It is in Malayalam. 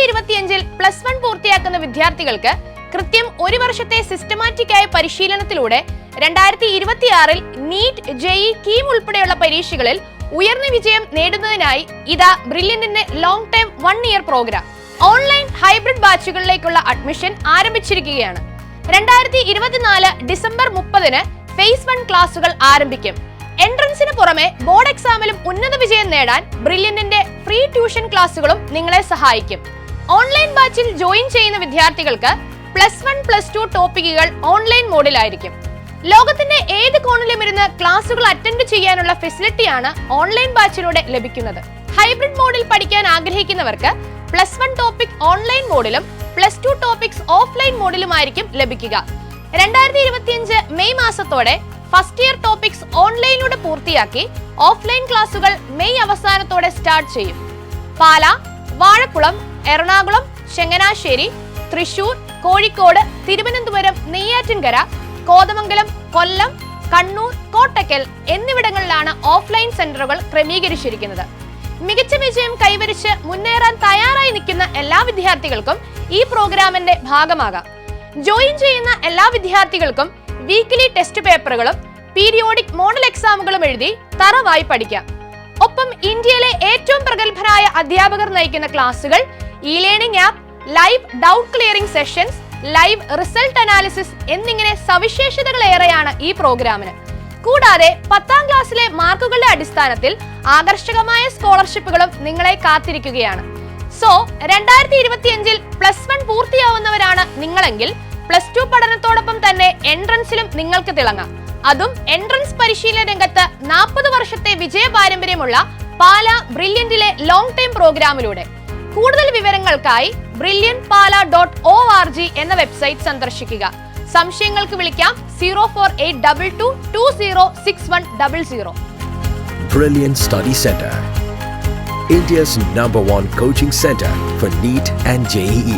2025 പ്ലസ് 1 പൂർത്തിയാക്കുന്ന വിദ്യാർത്ഥികൾക്ക് കൃത്യം ഒരു വർഷത്തെ സിസ്റ്റമാറ്റിക് ആയ പരിശീലനത്തിലൂടെ 2026 നീറ്റ്, ജെഇഇ, കീം ഉൾപ്പെടെയുള്ള പരീക്ഷകളിൽ ഉയർന്ന വിജയം നേടുന്നതിനായി ഇതാ ബ്രില്യന്റിന്റെ long time 1 year program. Online hybrid ബാച്ചുകളിലേക്കുള്ള അഡ്മിഷൻ ആരംഭിച്ചിരിക്കുകയാണ്. 2024 ഡിസംബർ 30 ഫേസ് 1 ക്ലാസുകൾ ആരംഭിക്കും. എൻട്രൻസിന് പുറമെ ബോർഡ് എക്സാമിലും ഉന്നത വിജയം നേടാൻ ബ്രില്യന്റിന്റെ ഫ്രീ ട്യൂഷൻ ക്ലാസുകളും നിങ്ങളെ സഹായിക്കും. ഓൺലൈൻ ബാച്ചിൽ ജോയിൻ ചെയ്യുന്ന വിദ്യാർത്ഥികൾക്ക് പ്ലസ് 1, പ്ലസ് 2 ടോപ്പിക്കുകൾ ഓൺലൈൻ മോഡിലായിരിക്കും. ലോകത്തിന്റെ ഏത് കോണിലും ഇരുന്ന് ക്ലാസുകൾ അറ്റൻഡ് ചെയ്യാനുള്ള ഫെസിലിറ്റിയാണ് ഓൺലൈൻ ബാച്ചിലൂടെ ലഭിക്കുന്നത്. ഹൈബ്രിഡ് മോഡിൽ പഠിക്കാൻ ആഗ്രഹിക്കുന്നവർക്ക് പ്ലസ് 1 ടോപ്പിക് ഓൺലൈൻ മോഡിലും പ്ലസ് 2 ടോപ്പിക്സ് ഓഫ്ലൈൻ മോഡിലുമായിരിക്കും ലഭിക്കുക. 2025 മെയ് മാസത്തോടെ ഫസ്റ്റ് ഇയർ ടോപ്പിക്സ് ഓൺലൈനിലൂടെ പൂർത്തിയാക്കി ഓഫ്ലൈൻ ക്ലാസുകൾ മെയ് അവസാനത്തോടെ സ്റ്റാർട്ട് ചെയ്യും. പാല, വാഴക്കുളം, എറണാകുളം, ചങ്ങനാശ്ശേരി, തൃശൂർ, കോഴിക്കോട്, തിരുവനന്തപുരം, നെയ്യാറ്റിൻകര, കോതമംഗലം, കൊല്ലം, കണ്ണൂർ, കോട്ടക്കൽ എന്നിവിടങ്ങളിലാണ് ഓഫ്ലൈൻ സെന്ററുകൾ ക്രമീകരിച്ചിരിക്കുന്നത്. മികച്ച വിജയം കൈവരിച്ച് മുന്നേറാൻ തയ്യാറായി നിൽക്കുന്ന എല്ലാ വിദ്യാർത്ഥികൾക്കും ഈ പ്രോഗ്രാമിന്റെ ഭാഗമാകാം. ജോയിൻ ചെയ്യുന്ന എല്ലാ വിദ്യാർത്ഥികൾക്കും വീക്കിലി ടെസ്റ്റ് പേപ്പറുകളും പീരിയോഡിക് മോഡൽ എക്സാമുകളും എഴുതി തറവായി പഠിക്കാം. ഒപ്പം ഇന്ത്യയിലെ ഏറ്റവും പ്രഗത്ഭരായ അധ്യാപകർ നയിക്കുന്ന ക്ലാസുകൾ, E learning app, live doubt clearing sessions, live result analysis എന്നിങ്ങനെ സവിശേഷതകൾ ഏറെയാണ് ഈ പ്രോഗ്രാമിന്. കൂടാതെ 10ാം ക്ലാസ്സിലെ മാർക്കുകളുടെ അടിസ്ഥാനത്തിൽ ആകർഷകമായ സ്കോളർഷിപ്പുകളും നിങ്ങളെ കാത്തിരിക്കുകയാണ്. സോ 2025 പ്ലസ് 1 പൂർത്തിയാവുന്നവരാണ് നിങ്ങളെങ്കിൽ പ്ലസ് 2 പഠനത്തോടൊപ്പം തന്നെ എൻട്രൻസിലും നിങ്ങൾക്ക് തിളങ്ങാം. അതും എൻട്രൻസ് പരിശീലന രംഗത്ത് 40 വർഷത്തെ വിജയ പാരമ്പര്യമുള്ള പാല ബ്രില്യന്റിലെ ലോങ് ടൈം പ്രോഗ്രാമിലൂടെ. കൂടുതൽ വിവരങ്ങൾക്കായി brilliantpala.org എന്ന വെബ്സൈറ്റ് സന്ദർശിക്കുക. സംശയങ്ങൾക്ക് വിളിക്കാം 04822 206100. Brilliant Study Center, India's #1 coaching center for NEET and JEE.